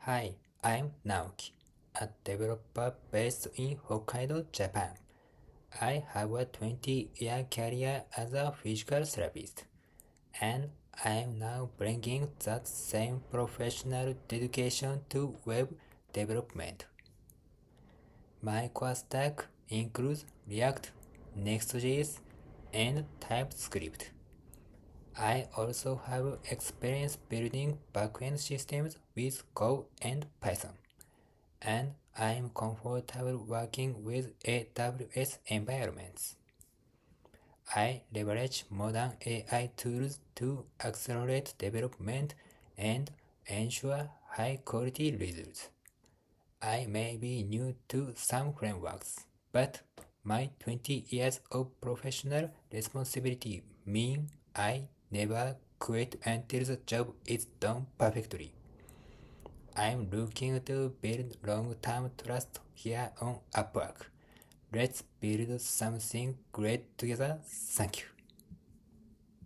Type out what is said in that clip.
Hi, I'm Naoki, a developer based in Hokkaido, Japan. I have a 20-year career as a physical therapist, and I am now bringing that same professional dedication to web development. My core stack includes React, Next.js, and TypeScript. I also have experience building backend systems with Go and Python, and I am comfortable working with AWS environments. I leverage modern AI tools to accelerate development and ensure high quality results. I may be new to some frameworks, but my 20 years of professional responsibility mean I never quit until the job is done perfectly. I'm looking to build long-term trust here on Upwork. Let's build something great together. Thank you.